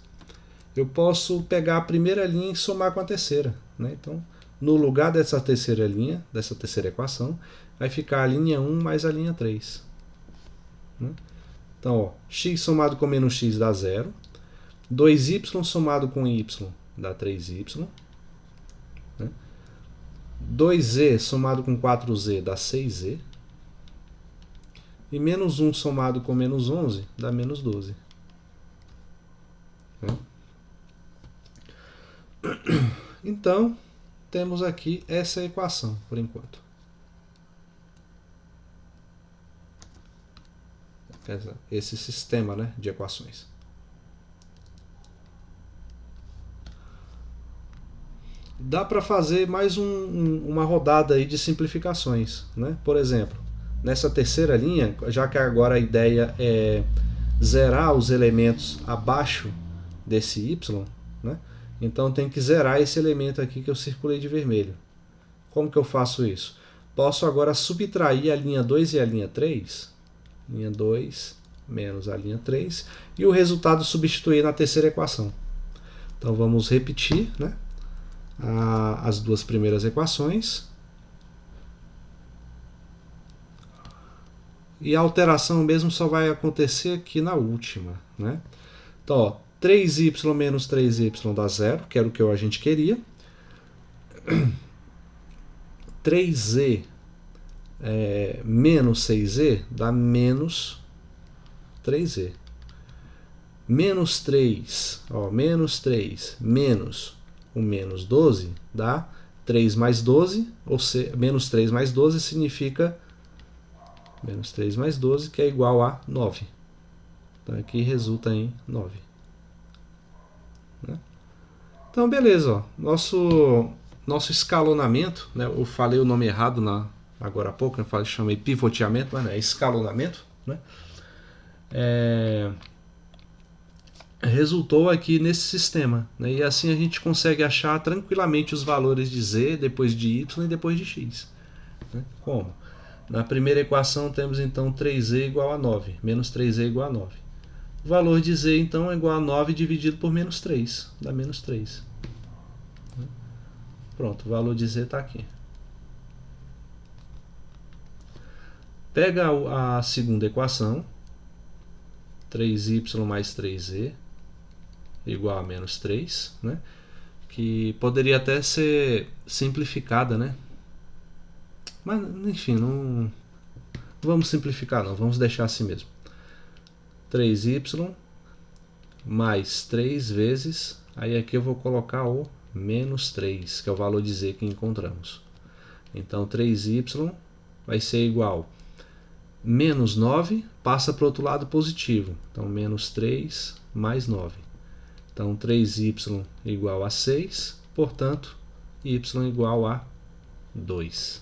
eu posso pegar a primeira linha e somar com a terceira. Né? Então, no lugar dessa terceira linha, dessa terceira equação, vai ficar a linha 1 mais a linha 3. Né? Então, ó, x somado com menos x dá 0. 2y somado com y dá 3y. Né? 2z somado com 4z dá 6z. E menos 1 somado com menos 11 dá menos 12. Né? Então, temos aqui essa equação, por enquanto. Esse sistema, né, de equações. Dá para fazer mais uma rodada aí de simplificações. Né? Por exemplo, nessa terceira linha, já que agora a ideia é zerar os elementos abaixo desse y, né? Então tem que zerar esse elemento aqui que eu circulei de vermelho. Como que eu faço isso? Posso agora subtrair a linha 2 e a linha 3. Linha 2 menos a linha 3. E o resultado substituir na terceira equação. Então vamos repetir, né, as duas primeiras equações. E a alteração mesmo só vai acontecer aqui na última. Né? Então, ó, 3y menos 3y dá 0, que era o que a gente queria. 3z menos 6z dá menos 3z. Menos 3, ó, menos 3 menos o menos 12 dá 3 mais 12, ou seja, menos 3 mais 12 significa menos 3 mais 12, que é igual a 9. Então aqui resulta em 9. Né? Então beleza, ó, nosso escalonamento, né, eu falei o nome errado agora há pouco, eu chamei pivoteamento, mas não é escalonamento, né? Resultou aqui nesse sistema. Né? E assim a gente consegue achar tranquilamente os valores de z, depois de y e depois de x. Né? Como? Na primeira equação temos então 3z igual a 9, menos 3z igual a 9. O valor de z então é igual a 9 dividido por menos 3, dá menos 3. Pronto, o valor de z está aqui. Pega a segunda equação, 3y mais 3z igual a menos 3, né? Que poderia até ser simplificada, né? Mas, enfim, não vamos simplificar não, vamos deixar assim mesmo. 3y mais 3 vezes, aí aqui eu vou colocar o menos 3, que é o valor de z que encontramos. Então 3y vai ser igual menos 9, passa para o outro lado positivo. Então menos 3 mais 9. Então 3y igual a 6, portanto y igual a 2.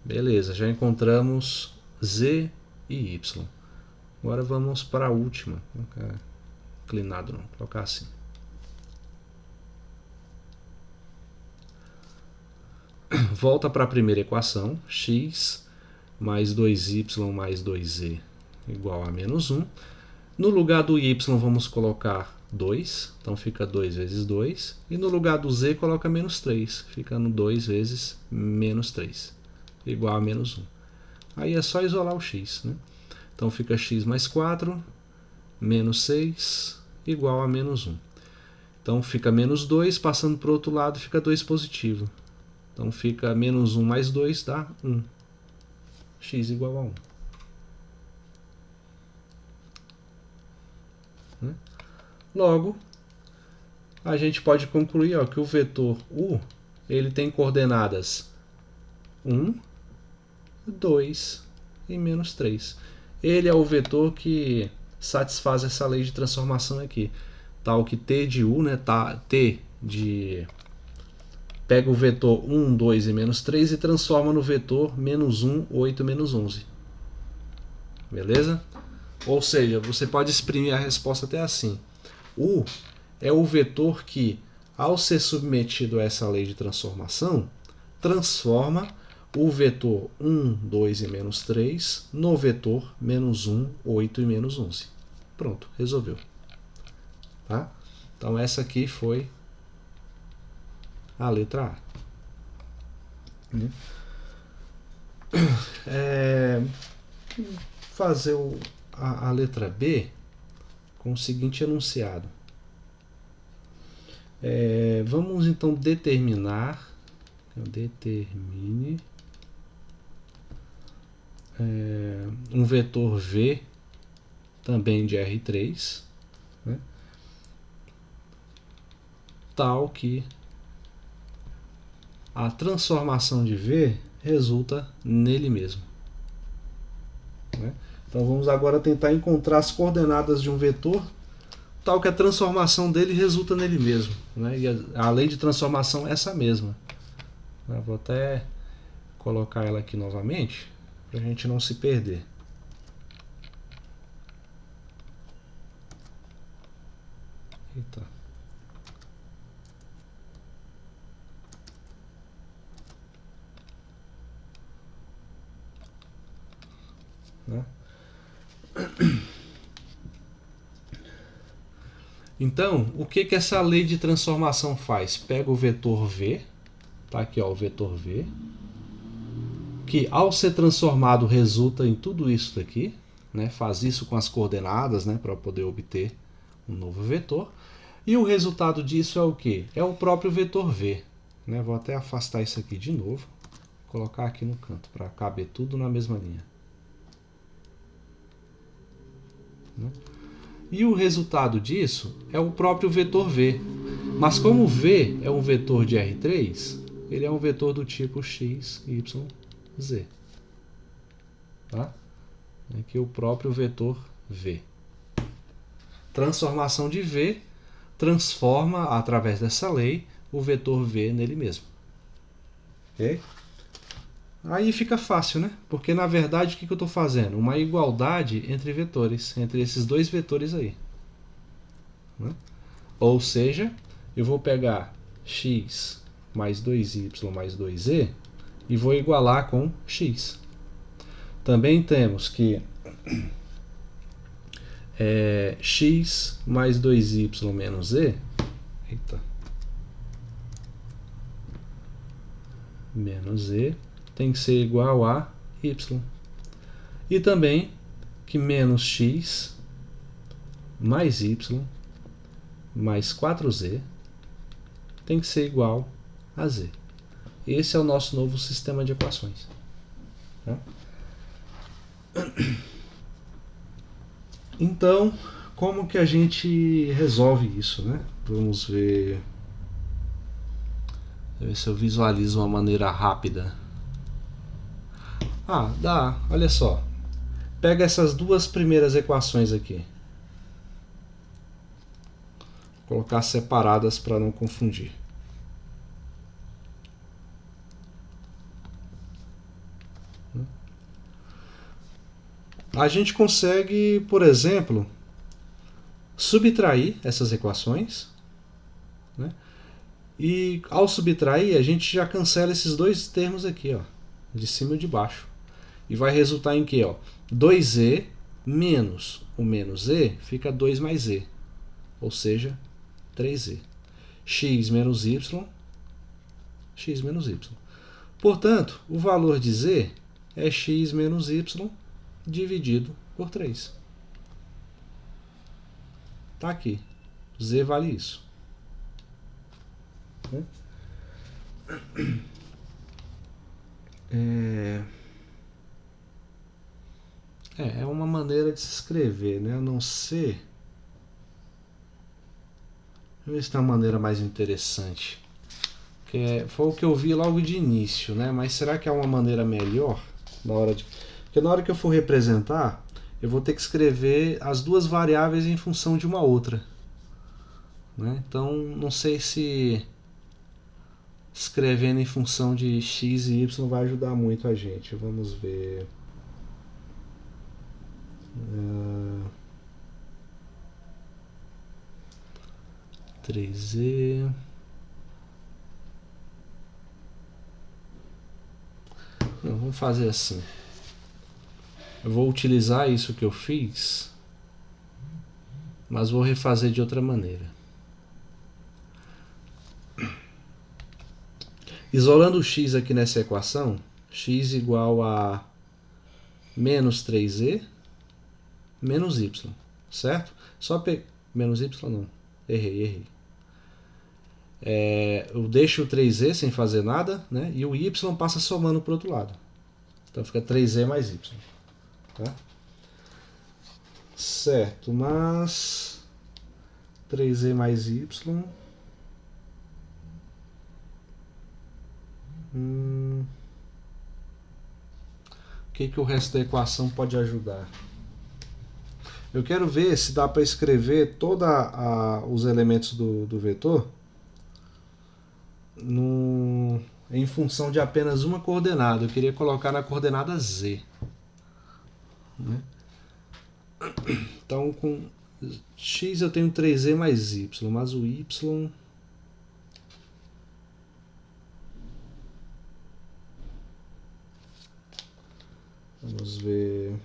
Beleza, já encontramos z e y. Agora vamos para a última. Não colocar inclinado não, vou colocar assim. Volta para a primeira equação, x mais 2y mais 2z igual a menos 1. No lugar do y vamos colocar 2, então fica 2 vezes 2. E no lugar do z coloca menos 3, ficando 2 vezes menos 3, igual a menos 1. Aí é só isolar o x, né? Então fica x mais 4, menos 6, igual a menos 1. Então fica menos 2, passando para o outro lado fica 2 positivo. Então fica menos 1 mais 2 dá 1. X igual a 1. Logo, a gente pode concluir que o vetor u ele tem coordenadas 1, 2 e menos 3. Ele é o vetor que satisfaz essa lei de transformação aqui. Tal que t de u, né, t de... pega o vetor 1, 2 e menos 3 e transforma no vetor menos 1, 8, menos 11. Beleza? Ou seja, você pode exprimir a resposta até assim. U é o vetor que, ao ser submetido a essa lei de transformação, transforma o vetor 1, 2 e menos 3 no vetor menos 1, 8 e menos 11. Pronto, resolveu. Tá? Então essa aqui foi a letra A. Fazer a letra B com o seguinte enunciado. Vamos então determinar, determine um vetor V também de R3, né, tal que a transformação de V resulta nele mesmo. Né? Então vamos agora tentar encontrar as coordenadas de um vetor tal que a transformação dele resulta nele mesmo. Né? E a lei de transformação é essa mesma. Eu vou até colocar ela aqui novamente para a gente não se perder. Eita. Né? Então, o que essa lei de transformação faz? Pega o vetor V, tá aqui ó, o vetor V, que ao ser transformado resulta em tudo isso daqui, né? Faz isso com as coordenadas, né? Para poder obter um novo vetor. E o resultado disso é o quê? É o próprio vetor V. Né? Vou até afastar isso aqui de novo, colocar aqui no canto para caber tudo na mesma linha. Né? E o resultado disso é o próprio vetor V. Mas como V é um vetor de R3, ele é um vetor do tipo x, y, z. Tá? Aqui o próprio vetor V. Transformação de V transforma, através dessa lei, o vetor V nele mesmo. Ok? Aí fica fácil, né? Porque na verdade o que eu estou fazendo? Uma igualdade entre vetores, entre esses dois vetores aí. Né? Ou seja, eu vou pegar x mais 2y mais 2z e vou igualar com x. Também temos que x mais 2y menos z menos z tem que ser igual a y. E também que menos x mais y mais 4z tem que ser igual a z. Esse é o nosso novo sistema de equações. Tá? Então, como que a gente resolve isso, né? Vamos ver. Deixa eu ver se eu visualizo uma maneira rápida. Ah, dá. Olha só. Pega essas duas primeiras equações aqui. Vou colocar separadas para não confundir. a gente consegue, por exemplo, subtrair essas equações, né? E ao subtrair, a gente já cancela esses dois termos aqui, ó, de cima e de baixo. E vai resultar em que? 2e menos o menos e fica 2 mais e, ou seja, 3e. X menos y, x menos y. Portanto, o valor de z é x menos y dividido por 3. Está aqui. Z vale isso. É uma maneira de se escrever, né? A não ser. Deixa eu ver se tem uma maneira mais interessante. Foi o que eu vi logo de início, né? Mas será que há uma maneira melhor na hora de. Porque na hora que eu for representar, eu vou ter que escrever as duas variáveis em função de uma outra. Né? Então, não sei se escrevendo em função de x e y vai ajudar muito a gente. Vamos ver. 3e. Não, vamos fazer assim. Eu vou utilizar isso que eu fiz, mas vou refazer de outra maneira. Isolando o x aqui nessa equação, x igual a menos 3e menos y, certo? Só menos y não, errei. Eu deixo o 3e sem fazer nada, né? E o y passa somando para o outro lado. Então fica 3e mais y. Tá? Certo, mas 3e mais y. O que o resto da equação pode ajudar? Eu quero ver se dá para escrever todos os elementos do vetor em função de apenas uma coordenada. Eu queria colocar na coordenada z. Né? Então, com x eu tenho 3e mais y, mas o y... Vamos ver...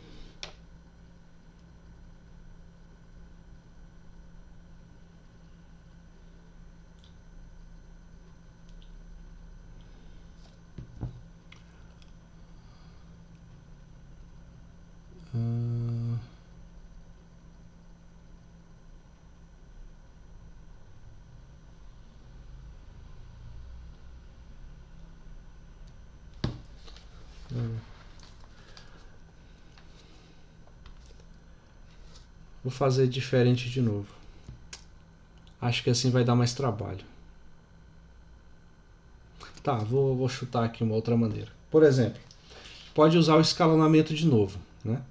Vou fazer diferente de novo. Acho que assim vai dar mais trabalho. Tá, vou chutar aqui uma outra maneira. Por exemplo, pode usar o escalonamento de novo. Né?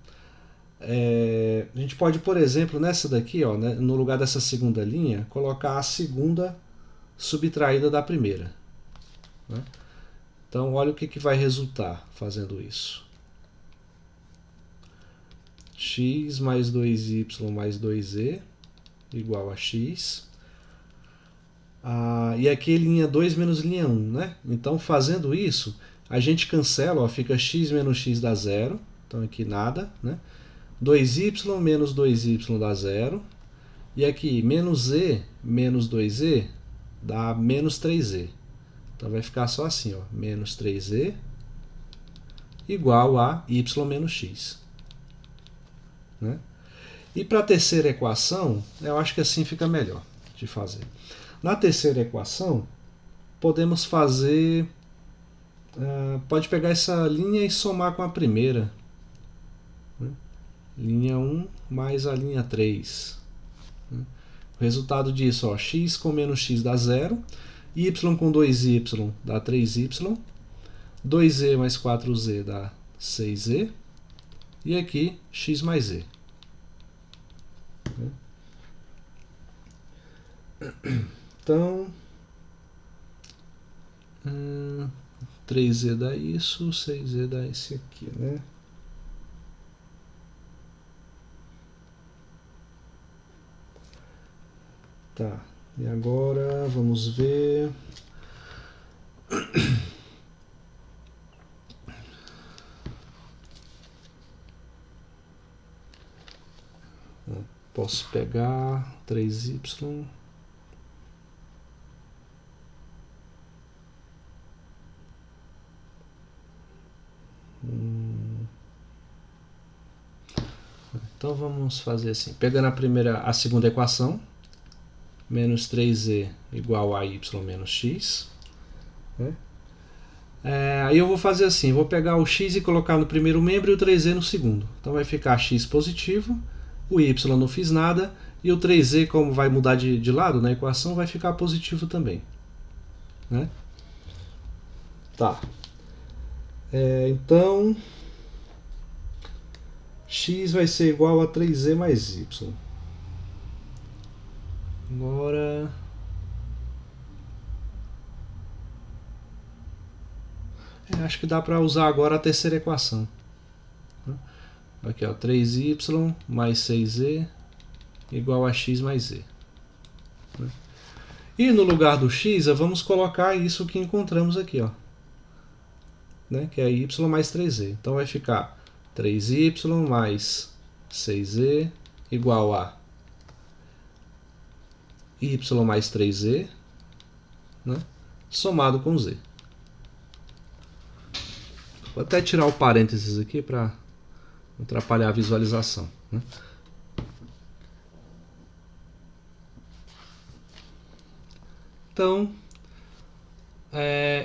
A gente pode, por exemplo, nessa daqui, ó, né, no lugar dessa segunda linha, colocar a segunda subtraída da primeira. Né? Então, olha o que vai resultar fazendo isso. X mais 2y mais 2e igual a x. E aqui linha 2 menos linha 1. Né? Então, fazendo isso, a gente cancela, ó, fica x menos x dá zero. Então, aqui nada. Né? 2y menos 2y dá zero. E aqui, menos e menos 2e dá menos 3e. Então vai ficar só assim, ó, menos 3e igual a y menos x. Né? E para a terceira equação, eu acho que assim fica melhor de fazer. Na terceira equação, podemos fazer... pode pegar essa linha e somar com a primeira. Né? Linha 1 mais a linha 3. Né? O resultado disso, ó, x com menos x dá zero. Y com 2y dá 3y. 2e mais 4z dá 6e. E aqui, x mais e. Então, 3e dá isso, 6e dá esse aqui, né? Tá, e agora vamos ver. Posso pegar 3y. Então vamos fazer assim, pegando a segunda equação, menos 3z igual a y menos x. Né? Aí eu vou fazer assim, vou pegar o x e colocar no primeiro membro e o 3z no segundo. Então vai ficar x positivo, o y não fiz nada, e o 3z, como vai mudar de lado na equação, vai ficar positivo também. Né? Tá. Então, x vai ser igual a 3z mais y. Agora... acho que dá para usar agora a terceira equação. Aqui, ó, 3y mais 6z igual a x mais z. E no lugar do x, vamos colocar isso que encontramos aqui, ó, né, que é y mais 3z. Então vai ficar 3y mais 6z igual a y mais 3z, né, somado com z. Vou até tirar o parênteses aqui para não atrapalhar a visualização. Né? Então,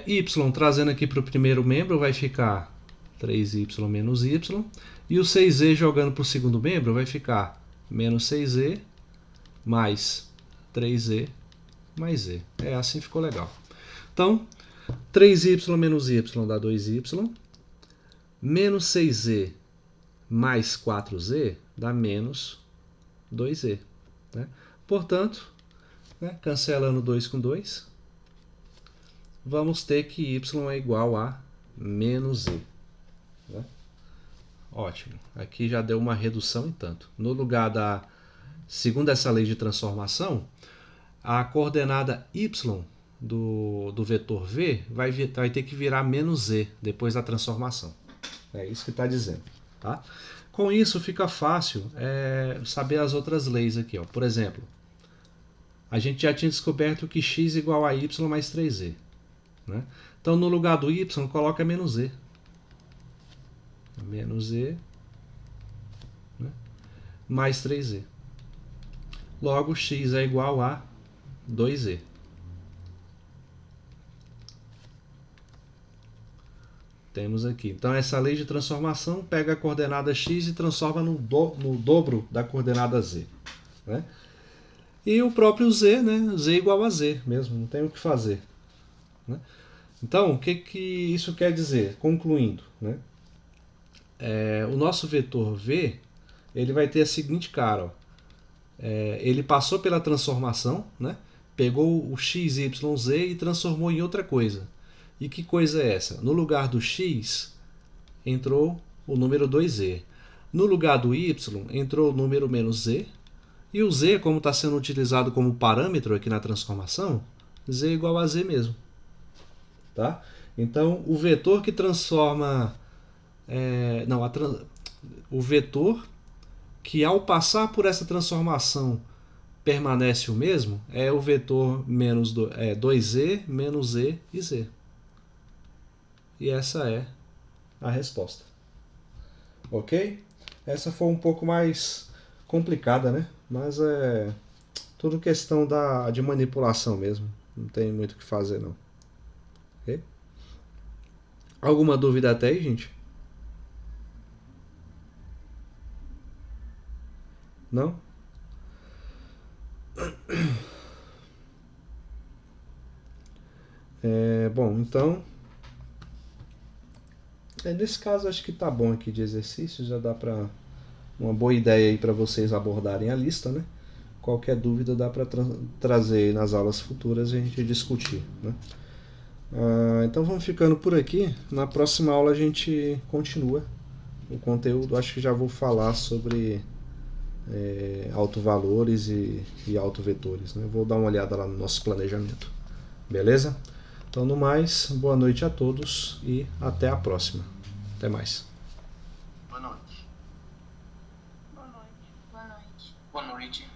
y trazendo aqui para o primeiro membro vai ficar 3y menos y. E o 6z jogando para o segundo membro vai ficar menos 6z mais 3z mais z. Assim ficou legal. Então, 3y menos y dá 2y. Menos 6z mais 4z dá menos 2z. Né? Portanto, né, cancelando 2 com 2, vamos ter que y é igual a menos z. Né? Ótimo. Aqui já deu uma redução em tanto. No lugar da, segundo essa lei de transformação, a coordenada y do vetor v vai ter que virar menos z depois da transformação. É isso que está dizendo. Tá? Com isso fica fácil saber as outras leis aqui. Ó. Por exemplo, a gente já tinha descoberto que x igual a y mais 3z. Né? Então, no lugar do y, coloca menos z. Menos z, né? Mais 3z. Logo, x é igual a 2z. Temos aqui. Então, essa lei de transformação pega a coordenada x e transforma no dobro da coordenada z. Né? E o próprio z, né? Z igual a z mesmo, não tem o que fazer. Né? Então, o que isso quer dizer? Concluindo, né? O nosso vetor v ele vai ter a seguinte cara. Ó. Ele passou pela transformação, né? Pegou o x, y, z e transformou em outra coisa. E que coisa é essa? No lugar do x, entrou o número 2z. No lugar do y, entrou o número menos z. E o z, como está sendo utilizado como parâmetro aqui na transformação, z igual a z mesmo. Tá? Então, o vetor que transforma... o vetor que, ao passar por essa transformação, permanece o mesmo, é o vetor menos 2z, menos z e z. E essa é a resposta. Ok? Essa foi um pouco mais complicada, né? Mas é tudo questão de manipulação mesmo. Não tem muito o que fazer, não. Ok? Alguma dúvida até aí, gente? Não? Bom, então... nesse caso acho que tá bom aqui de exercício, já dá para uma boa ideia aí para vocês abordarem a lista, né? Qualquer dúvida dá para trazer nas aulas futuras e a gente discutir, né? Então vamos ficando por aqui. Na próxima aula a gente continua o conteúdo. Acho que já vou falar sobre autovalores e autovetores, né? Eu vou dar uma olhada lá no nosso planejamento. Beleza? Então, no mais, boa noite a todos e até a próxima. Até mais. Boa noite. Boa noite. Boa noite.